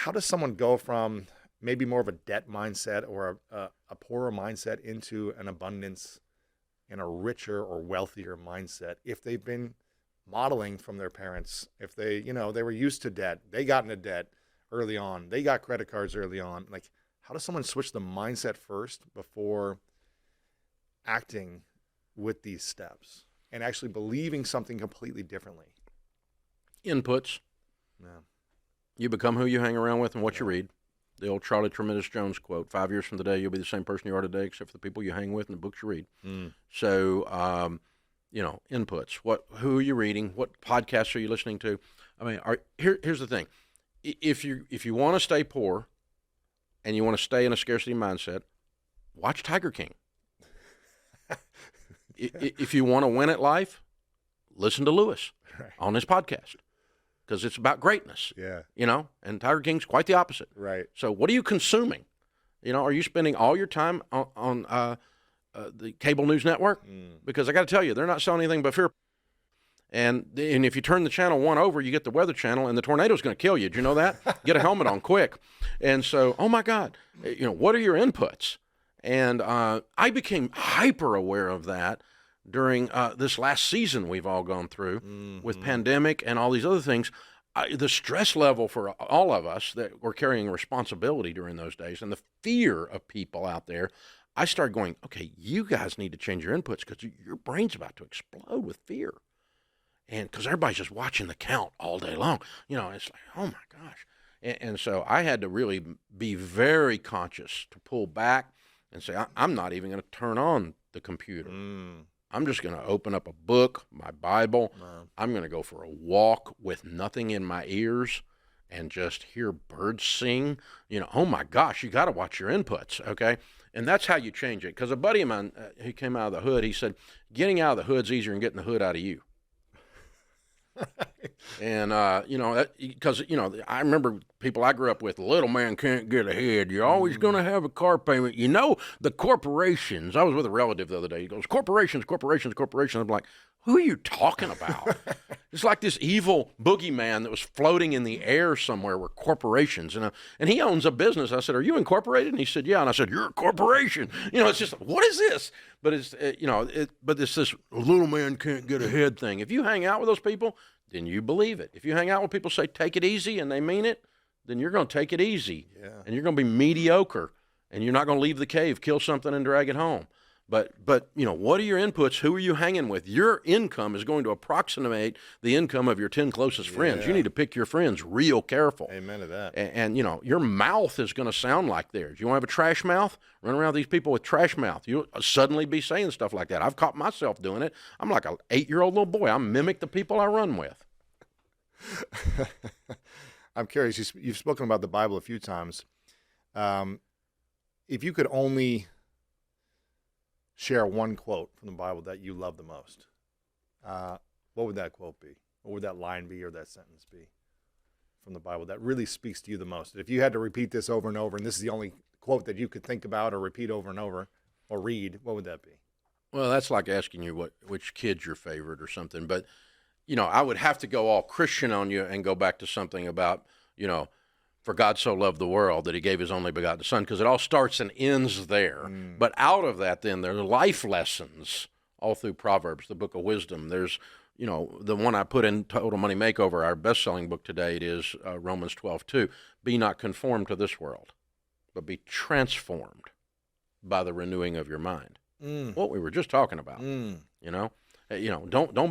how does someone go from maybe more of a debt mindset or a poorer mindset into an abundance and a richer or wealthier mindset if they've been modeling from their parents? If they, they were used to debt, they got into debt early on, they got credit cards early on. Like, how does someone switch the mindset first before acting with these steps and actually believing something completely differently? Inputs. Yeah. You become who you hang around with and what you read. The old Charlie Tremendous Jones quote, 5 years from today, you'll be the same person you are today, except for the people you hang with and the books you read. So, inputs. Who are you reading? What podcasts are you listening to? I mean, here's the thing. If you want to stay poor and you want to stay in a scarcity mindset, watch Tiger King. If you want to win at life, listen to Lewis on his podcast, because it's about greatness. Yeah. And Tiger King's quite the opposite. Right. So what are you consuming? Are you spending all your time on the cable news network? Because I got to tell you, they're not selling anything but fear. And if you turn the channel one over, you get the Weather Channel, and the tornado's going to kill you. Did you know that? Get a helmet on quick. And so, oh my God, what are your inputs? And I became hyper aware of that during this last season we've all gone through with pandemic and all these other things. The stress level for all of us that were carrying responsibility during those days and the fear of people out there, I started going, okay, you guys need to change your inputs because your brain's about to explode with fear. And because everybody's just watching the count all day long. It's like, oh my gosh. And so I had to really be very conscious to pull back and say, I'm not even going to turn on the computer. I'm just going to open up a book, my Bible. I'm going to go for a walk with nothing in my ears and just hear birds sing. Oh my gosh, you got to watch your inputs, okay? And that's how you change it. Because a buddy of mine, he came out of the hood, he said, getting out of the hood's easier than getting the hood out of you. And, because, I remember people I grew up with, little man can't get ahead. You're always going to have a car payment. The corporations. I was with a relative the other day. He goes, corporations. I'm like, who are you talking about? It's like this evil boogeyman that was floating in the air somewhere were corporations. And he owns a business. I said, are you incorporated? And he said, yeah. And I said, you're a corporation. It's just, what is this? But it's, but it's this little man can't get ahead thing. If you hang out with those people, then you believe it. If you hang out with people say, take it easy, and they mean it, then you're going to take it easy. Yeah. And you're going to be mediocre, and you're not going to leave the cave, kill something, and drag it home. But what are your inputs? Who are you hanging with? Your income is going to approximate the income of your 10 closest friends. You need to pick your friends real careful. Amen to that. And your mouth is going to sound like theirs. You want to have a trash mouth? Run around these people with trash mouth. You'll suddenly be saying stuff like that. I've caught myself doing it. I'm like an 8-year-old little boy. I mimic the people I run with. I'm curious. You've spoken about the Bible a few times. If you could only share one quote from the Bible that you love the most, what would that quote be? What would that line be or that sentence be from the Bible that really speaks to you the most? If you had to repeat this over and over, and this is the only quote that you could think about or repeat over and over or read, what would that be? Well, that's like asking you which kid's your favorite or something. But, I would have to go all Christian on you and go back to something about, for God so loved the world that he gave his only begotten son, because it all starts and ends there. But out of that, then, there are life lessons all through Proverbs, the book of wisdom. There's, the one I put in Total Money Makeover, our best-selling book today, it is Romans 12:2. Be not conformed to this world, but be transformed by the renewing of your mind. What we were just talking about, don't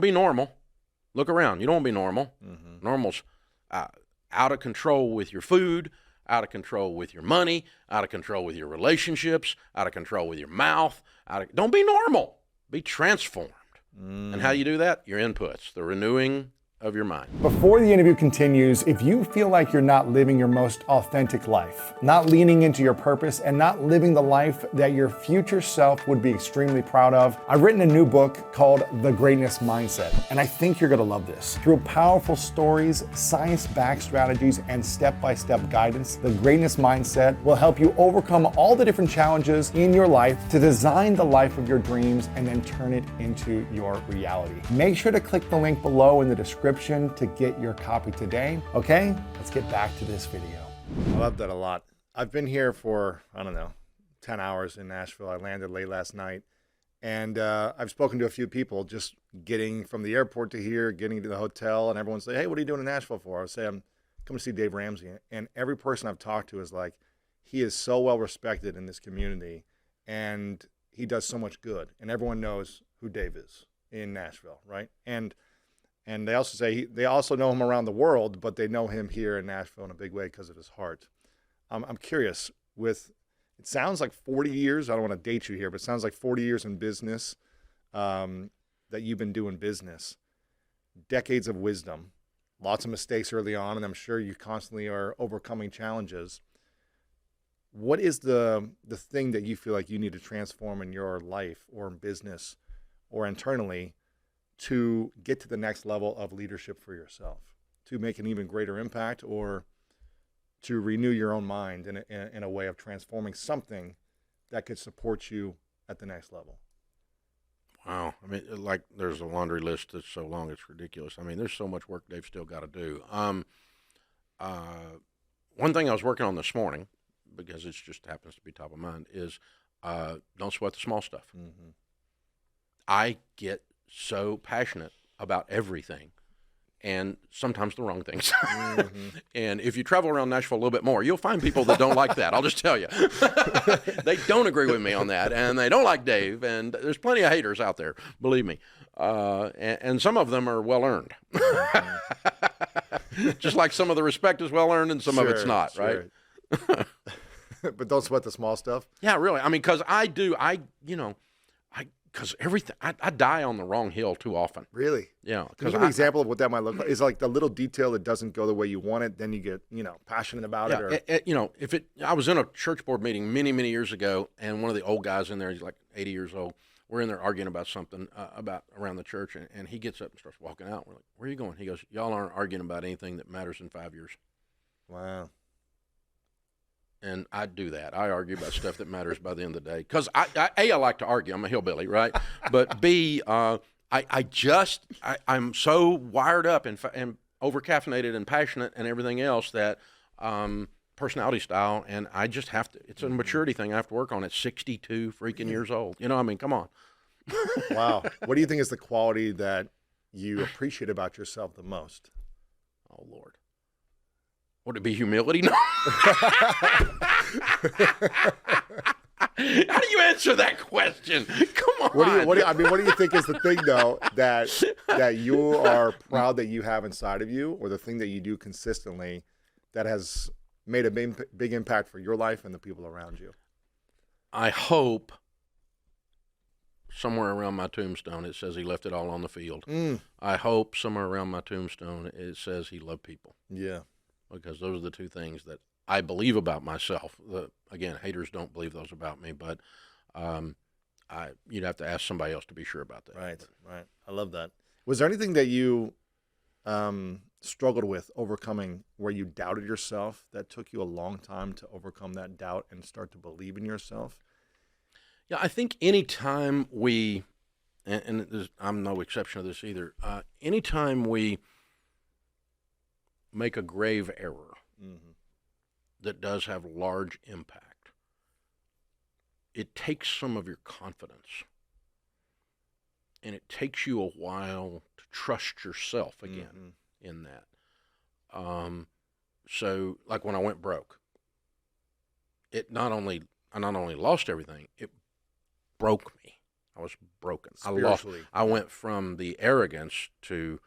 be normal. Look around. You don't want to be normal. Normal's out of control with your food, out of control with your money, out of control with your relationships, out of control with your mouth. Don't be normal. Be transformed. And how do you do that? Your inputs, the renewing of your mind. Before the interview continues, if you feel like you're not living your most authentic life, not leaning into your purpose, and not living the life that your future self would be extremely proud of, I've written a new book called The Greatness Mindset, and I think you're gonna love this. Through powerful stories, science-backed strategies, and step-by-step guidance, The Greatness Mindset will help you overcome all the different challenges in your life to design the life of your dreams and then turn it into your reality. Make sure to click the link below in the description to get your copy today. Okay, let's get back to this video. I love that a lot. I've been here for, I don't know, 10 hours in Nashville. I landed late last night. And I've spoken to a few people just getting from the airport to here, getting to the hotel, and everyone say, hey, what are you doing in Nashville for? I would say, I'm coming to see Dave Ramsey. And every person I've talked to is like, he is so well respected in this community, and he does so much good. And everyone knows who Dave is in Nashville, right? And they also say they also know him around the world, but they know him here in Nashville in a big way because of his heart. I'm curious, it sounds like 40 years, I don't want to date you here, but it sounds like 40 years in business that you've been doing business, decades of wisdom, lots of mistakes early on, and I'm sure you constantly are overcoming challenges. What is the thing that you feel like you need to transform in your life or in business or internally to get to the next level of leadership for yourself, to make an even greater impact, or to renew your own mind in a way of transforming something that could support you at the next level? Wow. I mean, like, there's a laundry list that's so long it's ridiculous. I mean, there's so much work Dave's still got to do. One thing I was working on this morning, because it just happens to be top of mind, is don't sweat the small stuff. Mm-hmm. I get so passionate about everything, and sometimes the wrong things. Mm-hmm. And if you travel around Nashville a little bit more, you'll find people that don't like that. I'll just tell you. They don't agree with me on that, and they don't like Dave, and there's plenty of haters out there, believe me. And some of them are well-earned. Just like some of the respect is well-earned and some of it's not, right? But don't sweat the small stuff. Yeah, really. I mean, because because everything, I die on the wrong hill too often. Really? Yeah. Can you give me an example of what that might look like? Is like the little detail that doesn't go the way you want it, then you get, passionate about it? Or... I was in a church board meeting many, many years ago, and one of the old guys in there, he's like 80 years old. We're in there arguing about something about around the church, and he gets up and starts walking out. We're like, where are you going? He goes, y'all aren't arguing about anything that matters in 5 years. Wow. And I do that. I argue about stuff that matters by the end of the day. Because I like to argue. I'm a hillbilly, right? But B, I'm so wired up and over-caffeinated and passionate and everything else that personality style, and I just have to, it's a maturity thing I have to work on at 62 freaking years old. Come on. Wow. What do you think is the quality that you appreciate about yourself the most? Oh, Lord. Would it be humility? No. How do you answer that question? Come on. What do you think is the thing though that you are proud that you have inside of you, or the thing that you do consistently that has made a big impact for your life and the people around you? I hope somewhere around my tombstone it says he left it all on the field. I hope somewhere around my tombstone it says he loved people. Yeah. Because those are the two things that I believe about myself. Again, haters don't believe those about me, but you'd have to ask somebody else to be sure about that. Right. I love that. Was there anything that you struggled with overcoming where you doubted yourself that took you a long time to overcome that doubt and start to believe in yourself? Yeah, I think anytime we, and I'm no exception to this either, anytime we make a grave error that does have large impact, it takes some of your confidence, and it takes you a while to trust yourself again in that. So, like when I went broke, I not only lost everything, it broke me. I was broken. I went from the arrogance to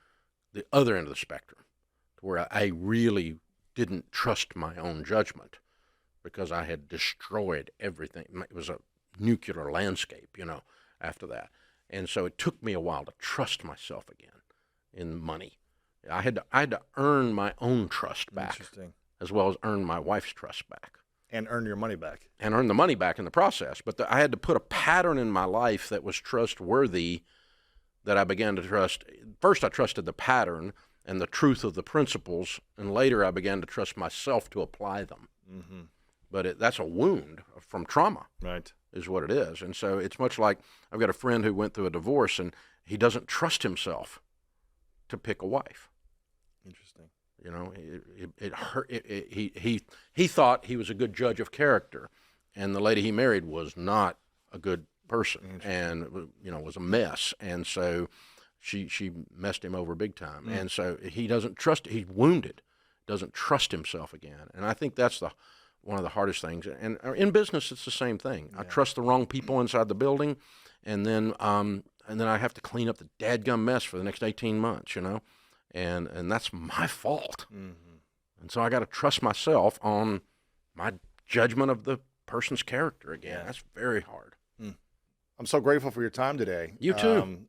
the other end of the spectrum, where I really didn't trust my own judgment because I had destroyed everything. It was a nuclear landscape, after that. And so it took me a while to trust myself again in money. I had to earn my own trust back, as well as earn my wife's trust back. And earn your money back. And earn the money back in the process. But I had to put a pattern in my life that was trustworthy, that I began to trust. First, I trusted the pattern and the truth of the principles, and later I began to trust myself to apply them. But that's a wound from trauma, right? Is what it is. And so it's much like I've got a friend who went through a divorce, and he doesn't trust himself to pick a wife. Interesting. You know, it hurt. He thought he was a good judge of character, and the lady he married was not a good person, and was a mess, and so she messed him over big time, and so he doesn't trust. He's wounded, doesn't trust himself again, and I think that's one of the hardest things. And in business, it's the same thing. I trust the wrong people inside the building, and then I have to clean up the dadgum mess for the next 18 months, and that's my fault. And so I got to trust myself on my judgment of the person's character again. That's very hard. I'm so grateful for your time today. You too.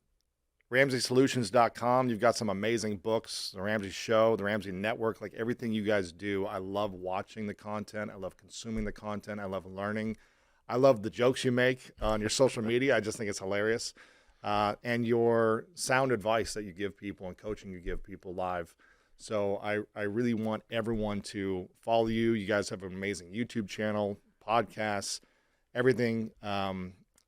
RamseySolutions.com. You've got some amazing books, The Ramsey Show, The Ramsey Network, like everything you guys do. I love watching the content. I love consuming the content. I love learning. I love the jokes you make on your social media. I just think it's hilarious. And your sound advice that you give people and coaching you give people live. So I really want everyone to follow you. You guys have an amazing YouTube channel, podcasts, everything.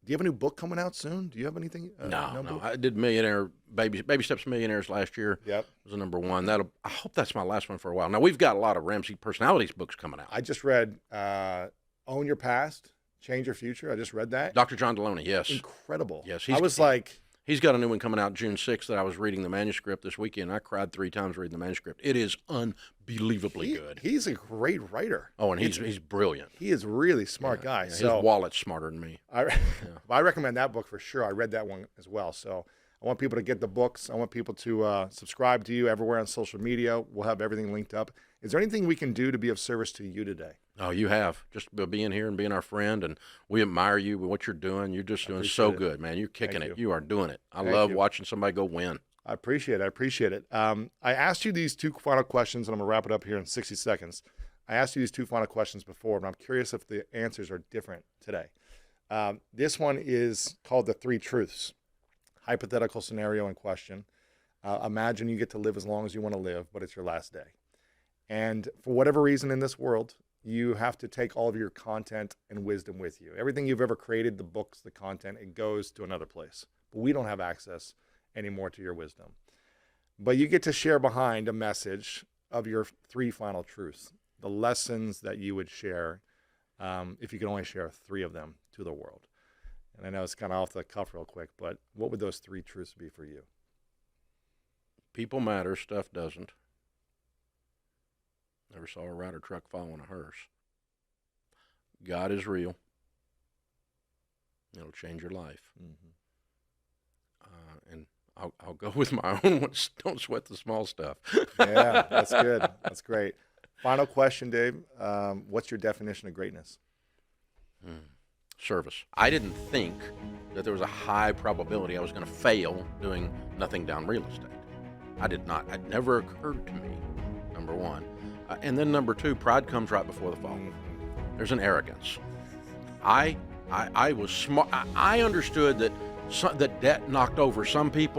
Do you have a new book coming out soon? Do you have anything? No. I did Baby Steps Millionaires last year. Yep. It was the #1. I hope that's my last one for a while. Now, we've got a lot of Ramsey Personalities books coming out. I just read Own Your Past, Change Your Future. I just read that. Dr. John Deloney, yes. Incredible. Yes. He's got a new one coming out June 6th that I was reading the manuscript this weekend. I cried 3 times reading the manuscript. It is unbelievably good. He's a great writer. Oh, and he's brilliant. He is a really smart guy. Yeah, so his wallet's smarter than me. I recommend that book for sure. I read that one as well. So I want people to get the books. I want people to subscribe to you everywhere on social media. We'll have everything linked up. Is there anything we can do to be of service to you today? Oh, you have. Just being here and being our friend, and we admire you with what you're doing. You're just doing so good, man. You're kicking it. You are doing it. I love watching somebody go win. I appreciate it. I asked you these 2 final questions, and I'm going to wrap it up here in 60 seconds. I asked you these 2 final questions before, but I'm curious if the answers are different today. This one is called the 3 truths. Hypothetical scenario in question. Imagine you get to live as long as you want to live, but it's your last day. And for whatever reason in this world, you have to take all of your content and wisdom with you. Everything you've ever created, the books, the content, it goes to another place. But we don't have access anymore to your wisdom. But you get to share behind a message of your 3 final truths, the lessons that you would share if you could only share 3 of them to the world. And I know it's kind of off the cuff real quick, but what would those 3 truths be for you? People matter, stuff doesn't. Never saw a rider truck following a hearse. God is real. It'll change your life. And I'll go with my own one. Don't sweat the small stuff. Yeah, that's good. That's great. Final question, Dave. What's your definition of greatness? Service. I didn't think that there was a high probability I was going to fail doing nothing down real estate. I did not. It never occurred to me, number 1. And then number 2, pride comes right before the fall. There's an arrogance. I was smart. I understood that debt knocked over some people